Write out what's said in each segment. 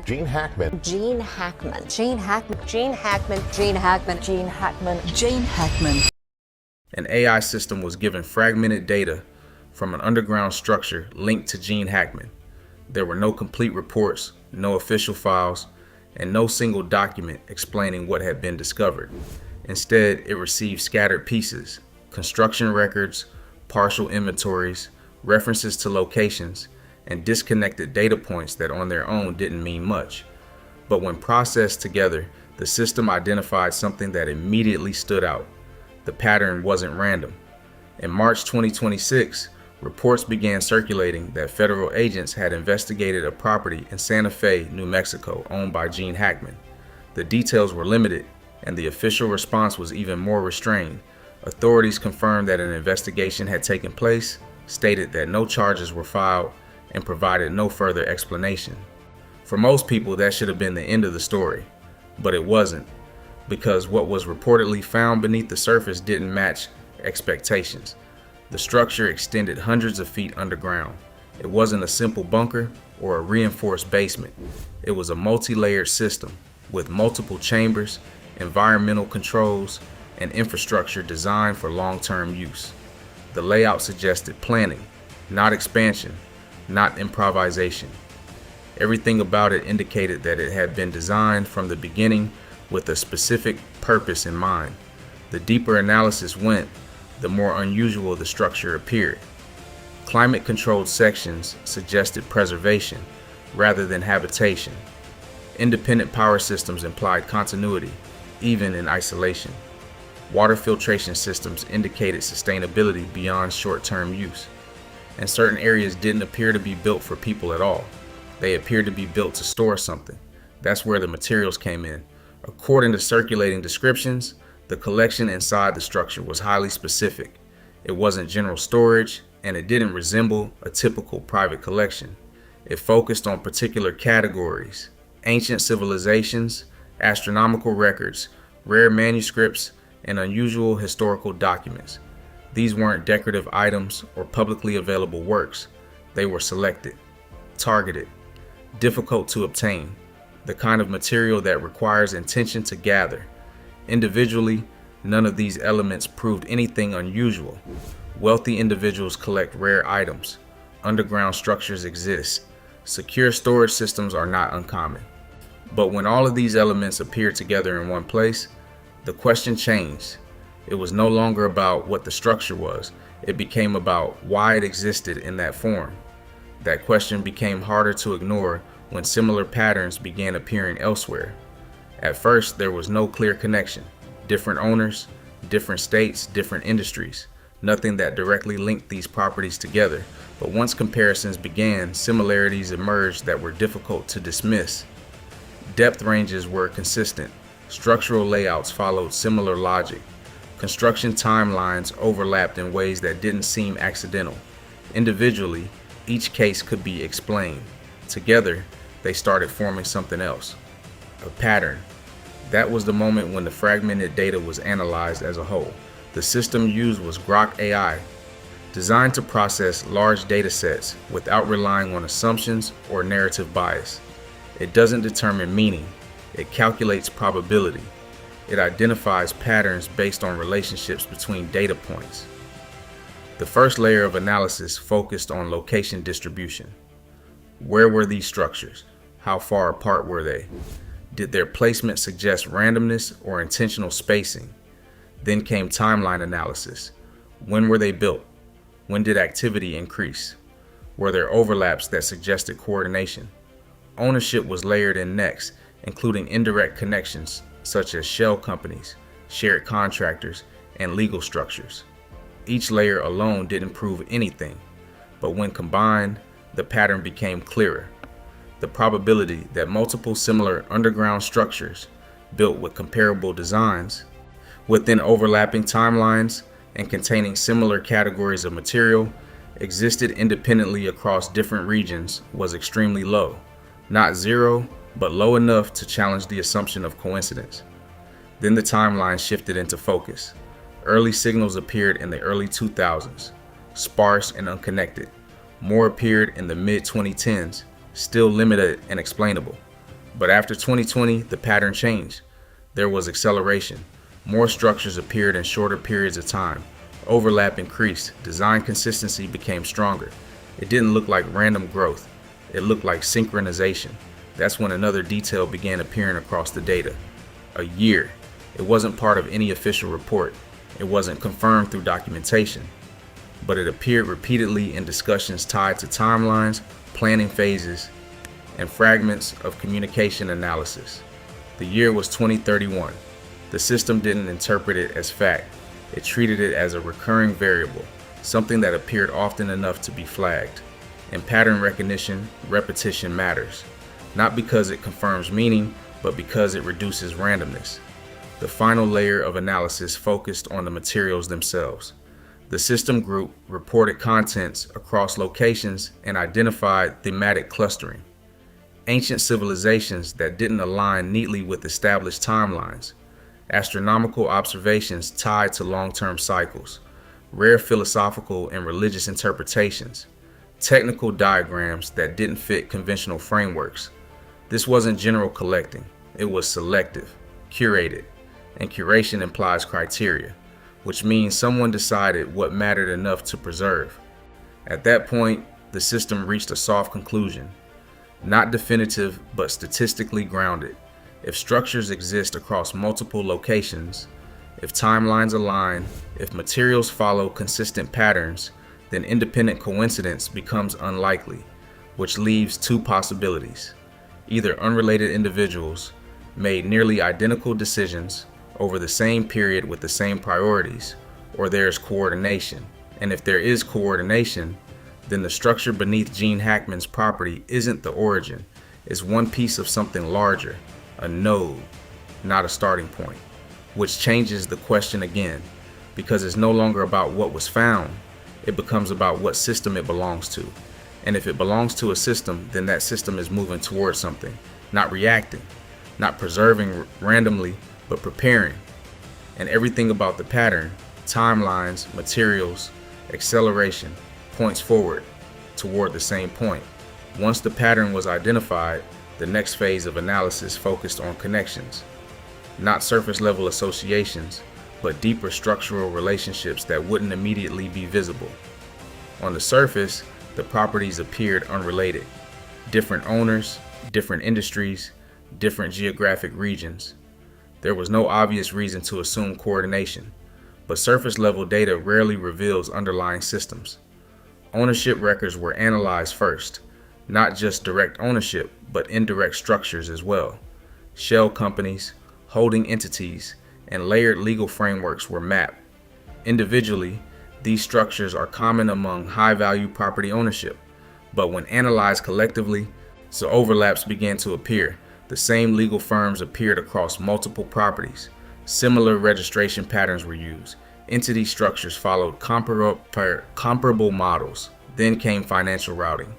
Gene Hackman. Gene Hackman. Gene Hackman. Gene Hackman. Gene Hackman. Gene Hackman. Gene Hackman. An AI system was given fragmented data from an underground structure linked to Gene Hackman. There were no complete reports, no official files, and no single document explaining what had been discovered. Instead, it received scattered pieces, construction records, partial inventories, references to locations, and disconnected data points that on their own didn't mean much. But when processed together, the system identified something that immediately stood out. The pattern wasn't random. In March 2026, reports began circulating that federal agents had investigated a property in Santa Fe, New Mexico, owned by Gene Hackman. The details were limited, and the official response was even more restrained. Authorities confirmed that an investigation had taken place, stated that no charges were filed, and provided no further explanation. For most people, that should have been the end of the story, but it wasn't, because what was reportedly found beneath the surface didn't match expectations. The structure extended hundreds of feet underground. It wasn't a simple bunker or a reinforced basement. It was a multi-layered system with multiple chambers, environmental controls, and infrastructure designed for long-term use. The layout suggested planning, not expansion, not improvisation. Everything about it indicated that it had been designed from the beginning with a specific purpose in mind. The deeper analysis went, the more unusual the structure appeared. Climate-controlled sections suggested preservation rather than habitation. Independent power systems implied continuity, even in isolation. Water filtration systems indicated sustainability beyond short-term use. And certain areas didn't appear to be built for people at all. They appeared to be built to store something. That's where the materials came in. According to circulating descriptions, the collection inside the structure was highly specific. It wasn't general storage, and it didn't resemble a typical private collection. It focused on particular categories: ancient civilizations, astronomical records, rare manuscripts, and unusual historical documents. These weren't decorative items or publicly available works. They were selected, targeted, difficult to obtain, the kind of material that requires intention to gather. Individually, none of these elements proved anything unusual. Wealthy individuals collect rare items. Underground structures exist. Secure storage systems are not uncommon. But when all of these elements appeared together in one place, the question changed. It was no longer about what the structure was. It became about why it existed in that form. That question became harder to ignore when similar patterns began appearing elsewhere. At first, there was no clear connection. Different owners, different states, different industries. Nothing that directly linked these properties together. But once comparisons began, similarities emerged that were difficult to dismiss. Depth ranges were consistent. Structural layouts followed similar logic. Construction timelines overlapped in ways that didn't seem accidental. Individually, each case could be explained. Together, they started forming something else. A pattern. That was the moment when the fragmented data was analyzed as a whole. The system used was Grok AI, designed to process large data sets without relying on assumptions or narrative bias. It doesn't determine meaning. It calculates probability. It identifies patterns based on relationships between data points. The first layer of analysis focused on location distribution. Where were these structures? How far apart were they? Did their placement suggest randomness or intentional spacing? Then came timeline analysis. When were they built? When did activity increase? Were there overlaps that suggested coordination? Ownership was layered in next, including indirect connections such as shell companies, shared contractors, and legal structures. Each layer alone didn't prove anything, but when combined, the pattern became clearer. The probability that multiple similar underground structures built with comparable designs, within overlapping timelines, and containing similar categories of material, existed independently across different regions was extremely low. Not zero, but low enough to challenge the assumption of coincidence. Then the timeline shifted into focus. Early signals appeared in the early 2000s, sparse and unconnected. More appeared in the mid-2010s, still limited and explainable. But after 2020, the pattern changed. There was acceleration. More structures appeared in shorter periods of time. Overlap increased. Design consistency became stronger. It didn't look like random growth. It looked like synchronization. That's when another detail began appearing across the data. A year. It wasn't part of any official report. It wasn't confirmed through documentation. But it appeared repeatedly in discussions tied to timelines, planning phases, and fragments of communication analysis. The year was 2031. The system didn't interpret it as fact. It treated it as a recurring variable, something that appeared often enough to be flagged. In pattern recognition, repetition matters, not because it confirms meaning, but because it reduces randomness. The final layer of analysis focused on the materials themselves. The system group reported contents across locations and identified thematic clustering. Ancient civilizations that didn't align neatly with established timelines, astronomical observations tied to long-term cycles, rare philosophical and religious interpretations, technical diagrams that didn't fit conventional frameworks. This wasn't general collecting, it was selective, curated, and curation implies criteria, which means someone decided what mattered enough to preserve. At that point, the system reached a soft conclusion. Not definitive, but statistically grounded. If structures exist across multiple locations, if timelines align, if materials follow consistent patterns, then independent coincidence becomes unlikely, which leaves two possibilities. Either unrelated individuals made nearly identical decisions over the same period with the same priorities, or there's coordination. And if there is coordination, then the structure beneath Gene Hackman's property isn't the origin, it's one piece of something larger, a node, not a starting point, which changes the question again, because it's no longer about what was found, it becomes about what system it belongs to. And if it belongs to a system, then that system is moving towards something, not reacting, not preserving randomly, but preparing. And everything about the pattern, timelines, materials, acceleration, points forward toward the same point. Once the pattern was identified, the next phase of analysis focused on connections, not surface level associations, but deeper structural relationships that wouldn't immediately be visible. On the surface, the properties appeared unrelated. Different owners, different industries, different geographic regions. There was no obvious reason to assume coordination, but surface level data rarely reveals underlying systems. Ownership records were analyzed first, not just direct ownership, but indirect structures as well. Shell companies, holding entities, and layered legal frameworks were mapped. Individually, these structures are common among high-value property ownership, but when analyzed collectively, so overlaps began to appear. The same legal firms appeared across multiple properties. Similar registration patterns were used. Entity structures followed comparable models. Then came financial routing.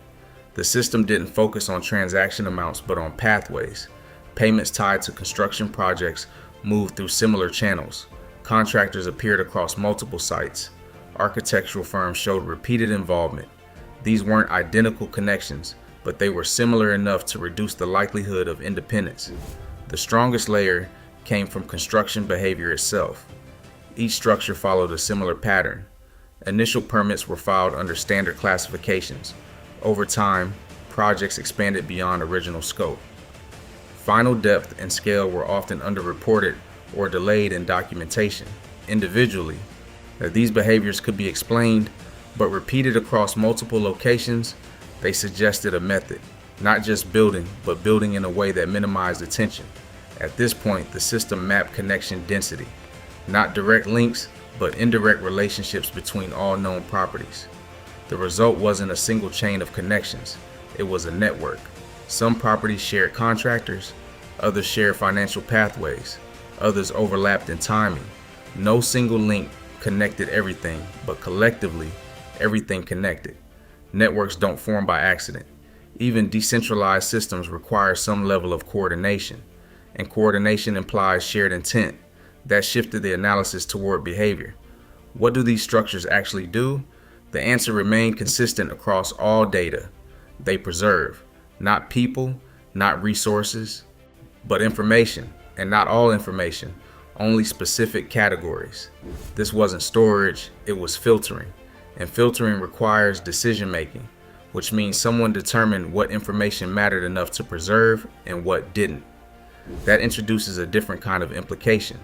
The system didn't focus on transaction amounts, but on pathways. Payments tied to construction projects moved through similar channels. Contractors appeared across multiple sites. Architectural firms showed repeated involvement. These weren't identical connections, but they were similar enough to reduce the likelihood of independence. The strongest layer came from construction behavior itself. Each structure followed a similar pattern. Initial permits were filed under standard classifications. Over time, projects expanded beyond original scope. Final depth and scale were often underreported or delayed in documentation. Individually, these behaviors could be explained, but repeated across multiple locations, they suggested a method, not just building, but building in a way that minimized attention. At this point, the system mapped connection density, not direct links, but indirect relationships between all known properties. The result wasn't a single chain of connections, it was a network. Some properties shared contractors, others shared financial pathways, others overlapped in timing. No single link connected everything, but collectively, everything connected. Networks don't form by accident. Even decentralized systems require some level of coordination, and coordination implies shared intent. That shifted the analysis toward behavior. What do these structures actually do? The answer remained consistent across all data. They preserve, not people, not resources, but information, and not all information, only specific categories. This wasn't storage, it was filtering, and filtering requires decision making, which means someone determined what information mattered enough to preserve and what didn't. That introduces a different kind of implication.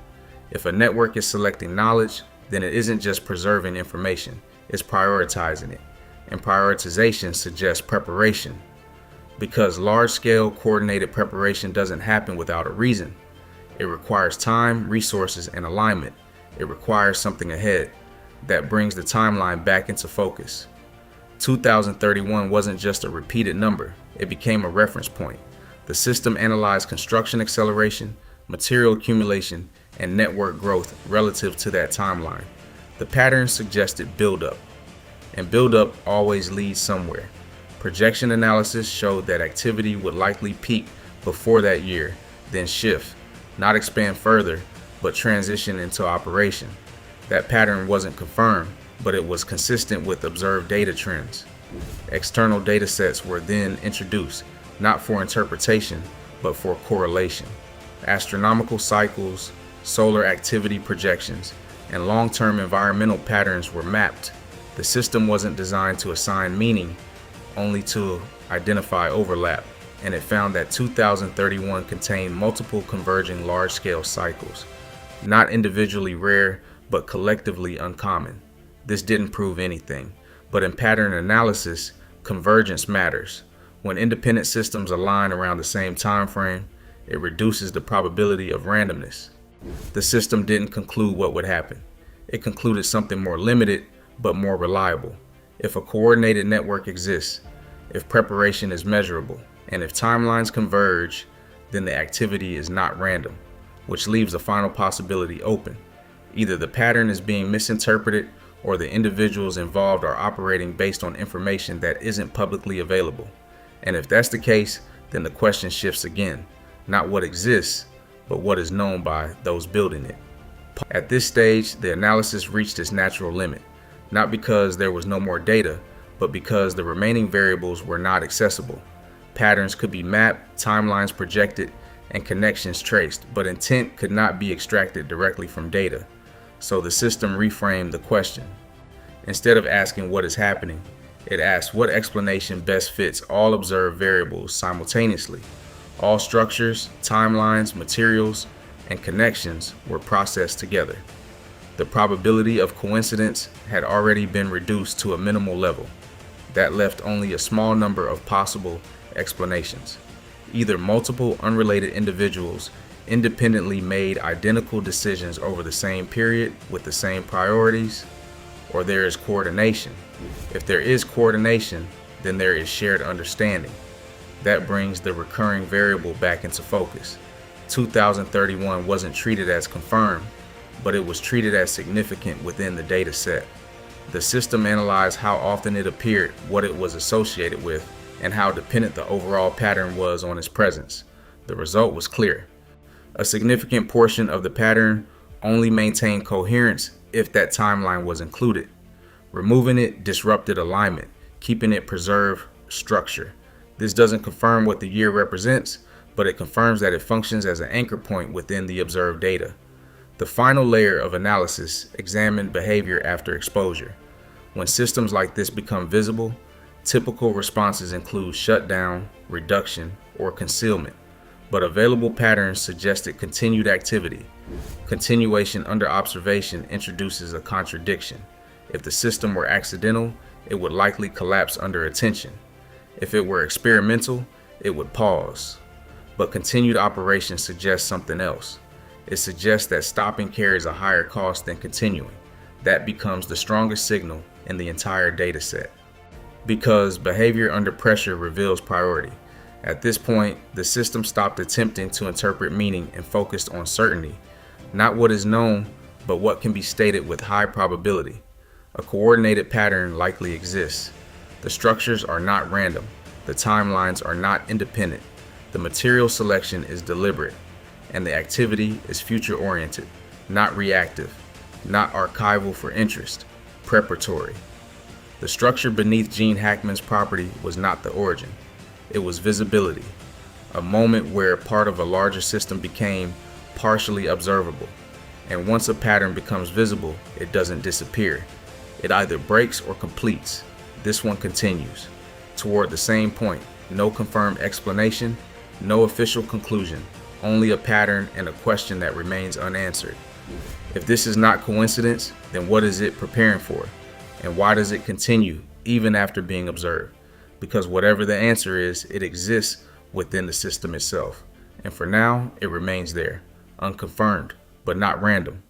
If a network is selecting knowledge, then it isn't just preserving information, it's prioritizing it. And prioritization suggests preparation. Because large-scale coordinated preparation doesn't happen without a reason. It requires time, resources, and alignment. It requires something ahead that brings the timeline back into focus. 2031 wasn't just a repeated number, it became a reference point. The system analyzed construction acceleration, material accumulation, and network growth relative to that timeline. The pattern suggested buildup, and buildup always leads somewhere. Projection analysis showed that activity would likely peak before that year, then shift, not expand further, but transition into operation. That pattern wasn't confirmed, but it was consistent with observed data trends. External data sets were then introduced, not for interpretation, but for correlation. Astronomical cycles, solar activity projections, and long-term environmental patterns were mapped. The system wasn't designed to assign meaning, only to identify overlap, and it found that 2031 contained multiple converging large-scale cycles, not individually rare, but collectively uncommon. This didn't prove anything, but in pattern analysis, convergence matters. When independent systems align around the same time frame, it reduces the probability of randomness. The system didn't conclude what would happen. It concluded something more limited, but more reliable. If a coordinated network exists, if preparation is measurable, and if timelines converge, then the activity is not random, which leaves the final possibility open. Either the pattern is being misinterpreted, or the individuals involved are operating based on information that isn't publicly available. And if that's the case, then the question shifts again. Not what exists, but what is known by those building it. At this stage, the analysis reached its natural limit, not because there was no more data, but because the remaining variables were not accessible. Patterns could be mapped, timelines projected, and connections traced, but intent could not be extracted directly from data. So the system reframed the question. Instead of asking what is happening, it asked what explanation best fits all observed variables simultaneously. All structures, timelines, materials, and connections were processed together. The probability of coincidence had already been reduced to a minimal level. That left only a small number of possible explanations. Either multiple unrelated individuals independently made identical decisions over the same period with the same priorities, or there is coordination. If there is coordination, then there is shared understanding. That brings the recurring variable back into focus. 2031 wasn't treated as confirmed, but it was treated as significant within the data set. The system analyzed how often it appeared, what it was associated with, and how dependent the overall pattern was on its presence. The result was clear. A significant portion of the pattern only maintained coherence if that timeline was included. Removing it disrupted alignment, keeping it preserved structure. This doesn't confirm what the year represents, but it confirms that it functions as an anchor point within the observed data. The final layer of analysis examined behavior after exposure. When systems like this become visible, typical responses include shutdown, reduction, or concealment, but available patterns suggested continued activity. Continuation under observation introduces a contradiction. If the system were accidental, it would likely collapse under attention. If it were experimental, it would pause. But continued operation suggests something else. It suggests that stopping carries a higher cost than continuing. That becomes the strongest signal in the entire data set. Because behavior under pressure reveals priority. At this point, the system stopped attempting to interpret meaning and focused on certainty. Not what is known, but what can be stated with high probability. A coordinated pattern likely exists. The structures are not random. The timelines are not independent. The material selection is deliberate. And the activity is future-oriented, not reactive, not archival for interest, preparatory. The structure beneath Gene Hackman's property was not the origin. It was visibility. a moment where part of a larger system became partially observable. And once a pattern becomes visible, it doesn't disappear. It either breaks or completes. This one continues toward the same point. No confirmed explanation, no official conclusion, only a pattern and a question that remains unanswered. If this is not coincidence, then what is it preparing for? And why does it continue even after being observed? Because whatever the answer is, it exists within the system itself. And for now, it remains there, unconfirmed, but not random.